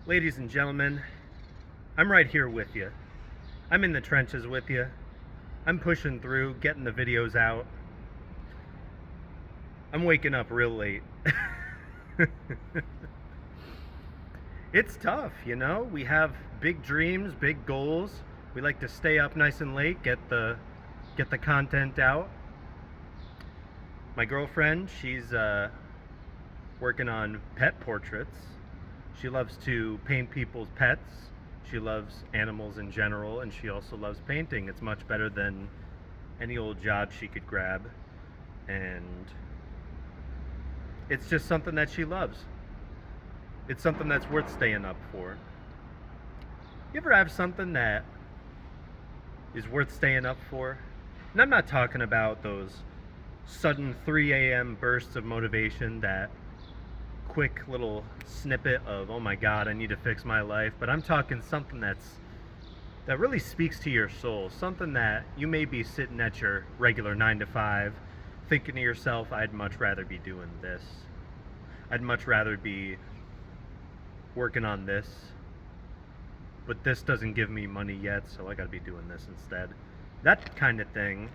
Ladies and gentlemen, I'm right here with you. I'm in the trenches with you. I'm pushing through, getting the videos out. I'm waking up real late. It's tough, you know? We have big dreams, big goals. We like to stay up nice and late, get the content out. My girlfriend, she's working on pet portraits. She loves to paint people's pets. She loves animals in general, and she also loves painting. It's much better than any old job she could grab. And it's just something that she loves. It's something that's worth staying up for. You ever have something that is worth staying up for? And I'm not talking about those sudden 3 a.m. bursts of motivation, that quick little snippet of, oh my god, I need to fix my life, but I'm talking something that really speaks to your soul, something that you may be sitting at your regular 9 to 5 thinking to yourself, I'd much rather be doing this. I'd much rather be working on this, but this doesn't give me money yet, so I gotta be doing this instead. That kind of thing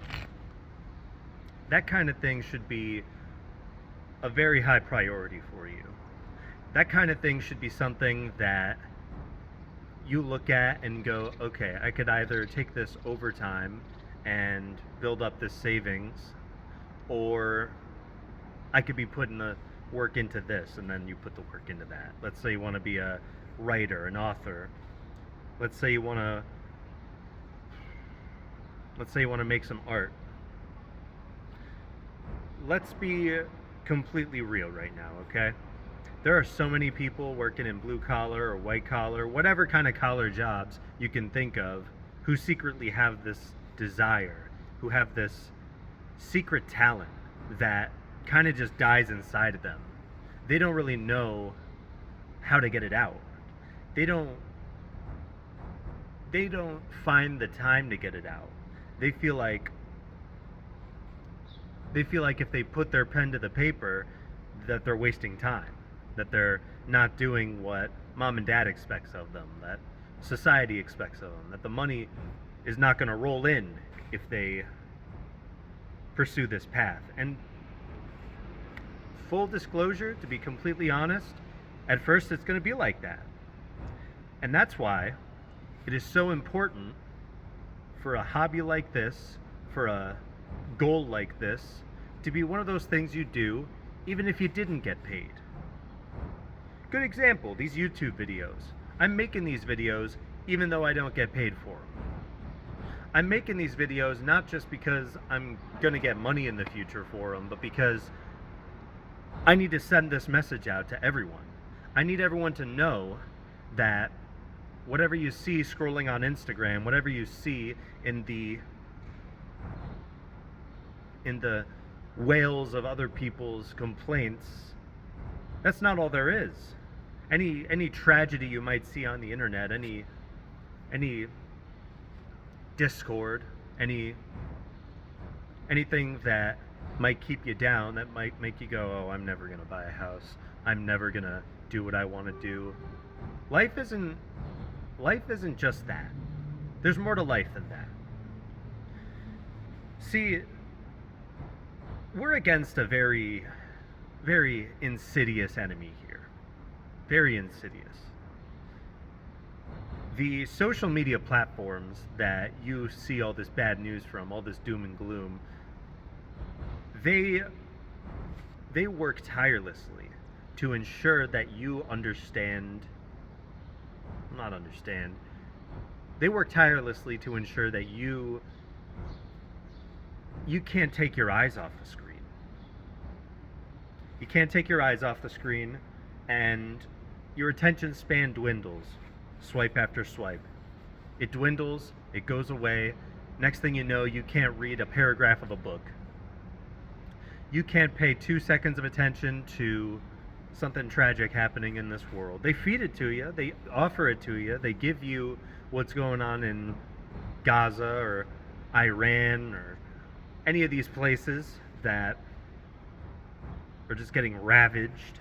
should be a very high priority for you. That kind of thing should be something that you look at and go, okay, I could either take this overtime and build up this savings, or I could be putting the work into this, and then you put the work into that. Let's say you want to be a writer, an author. Let's say you want to make some art. Let's be completely real right now, okay? There are so many people working in blue collar or white collar, whatever kind of collar jobs you can think of, who secretly have this desire, who have this secret talent that kind of just dies inside of them. They don't really know how to get it out. They don't find the time to get it out. They feel like if they put their pen to the paper, that they're wasting time, that they're not doing what mom and dad expects of them, that society expects of them, that the money is not going to roll in if they pursue this path. And full disclosure, to be completely honest, at first it's going to be like that. And that's why it is so important for a hobby like this, for a goal like this, to be one of those things you do even if you didn't get paid. Good example, these YouTube videos. I'm making these videos even though I don't get paid for them. I'm making these videos not just because I'm going to get money in the future for them, but because I need to send this message out to everyone. I need everyone to know that whatever you see scrolling on Instagram, whatever you see in the whales of other people's complaints, that's not all there is. Any tragedy you might see on the internet, any discord, anything that might keep you down, that might make you go, oh, I'm never gonna buy a house, I'm never gonna do what I want to do. Life isn't just that. There's more to life than that. See, we're against a very, very insidious enemy here. Very insidious. The social media platforms that you see all this bad news from, all this doom and gloom, they work tirelessly to ensure that you they work tirelessly to ensure that you can't take your eyes off the screen. You can't take your eyes off the screen, and your attention span dwindles, swipe after swipe. It dwindles, it goes away. Next thing you know, you can't read a paragraph of a book. You can't pay 2 seconds of attention to something tragic happening in this world. They feed it to you, they offer it to you, they give you what's going on in Gaza or Iran or any of these places that are just getting ravaged.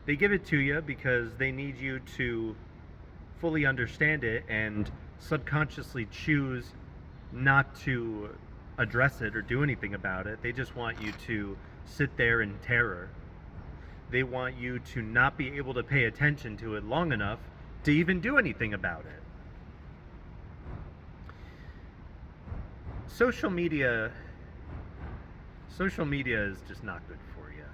They give it to you because they need you to fully understand it and subconsciously choose not to address it or do anything about it. They just want you to sit there in terror. They want you to not be able to pay attention to it long enough to even do anything about it. Social media is just not good for you.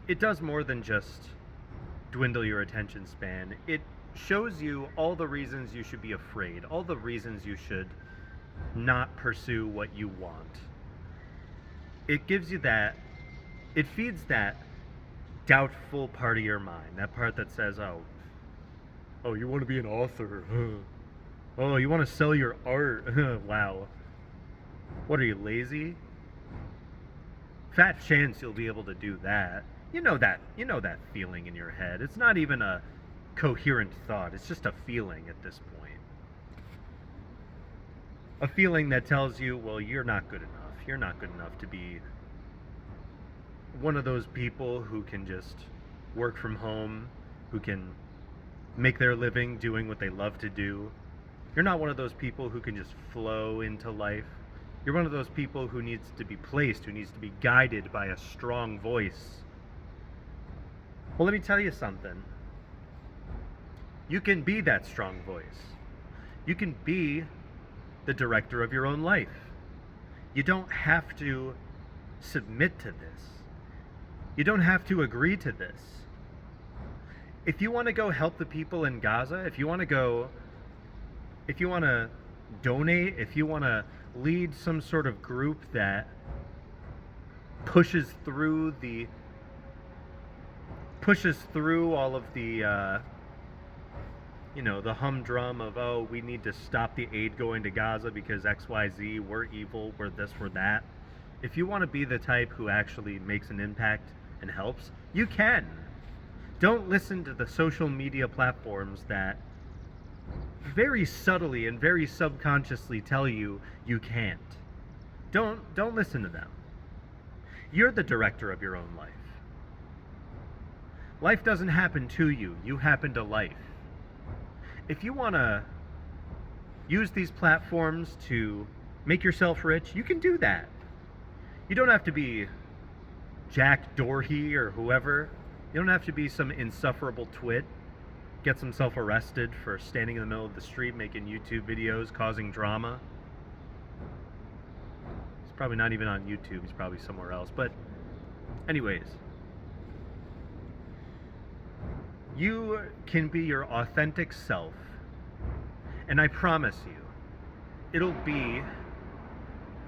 It does more than just dwindle your attention span. It shows you all the reasons you should be afraid, all the reasons you should not pursue what you want. It gives you that, it feeds that doubtful part of your mind, that part that says, oh, you want to be an author. Oh, you want to sell your art. Wow. What are you, lazy? Fat chance you'll be able to do that. You know that feeling in your head. It's not even a coherent thought. It's just a feeling at this point. A feeling that tells you, well, you're not good enough. You're not good enough to be one of those people who can just work from home, who can make their living doing what they love to do. You're not one of those people who can just flow into life. You're one of those people who needs to be placed, who needs to be guided by a strong voice. Well, let me tell you something. You can be that strong voice. You can be the director of your own life. You don't have to submit to this. You don't have to agree to this. If you want to go help the people in Gaza, if you want to donate, if you want to lead some sort of group that pushes through all of the the humdrum of, oh, we need to stop the aid going to Gaza because XYZ, we're evil, we're this, we're that. If you want to be the type who actually makes an impact and helps, you can. Don't listen to the social media platforms that very subtly and very subconsciously tell you you can't. Don't listen to them. You're the director of your own life. Life doesn't happen to you. You happen to life. If you want to use these platforms to make yourself rich, you can do that. You don't have to be Jack Dorsey or whoever. You don't have to be some insufferable twit. Gets himself arrested for standing in the middle of the street making YouTube videos, causing drama. He's probably not even on YouTube. He's probably somewhere else. But anyways, you can be your authentic self, and I promise you, it'll be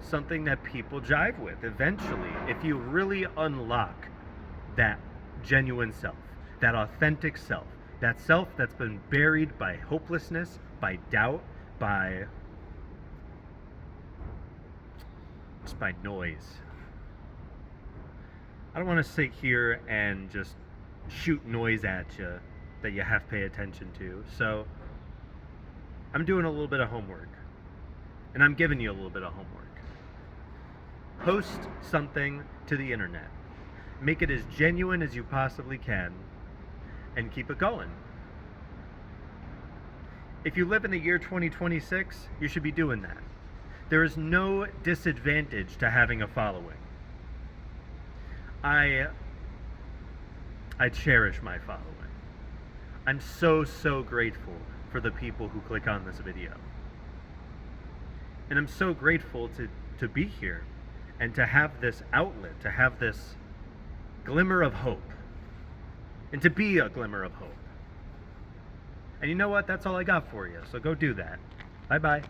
something that people jive with eventually if you really unlock that genuine self, that authentic self, that self that's been buried by hopelessness, by doubt, by noise. I don't want to sit here and just shoot noise at you that you have to pay attention to. So I'm doing a little bit of homework, and I'm giving you a little bit of homework. Post something to the internet. Make it as genuine as you possibly can, and keep it going. If you live in the year 2026, you should be doing that. There is no disadvantage to having a following. I cherish my following. I'm so grateful for the people who click on this video. And I'm so grateful to be here and to have this outlet, to have this glimmer of hope, and to be a glimmer of hope. And you know what? That's all I got for you. So go do that. Bye-bye.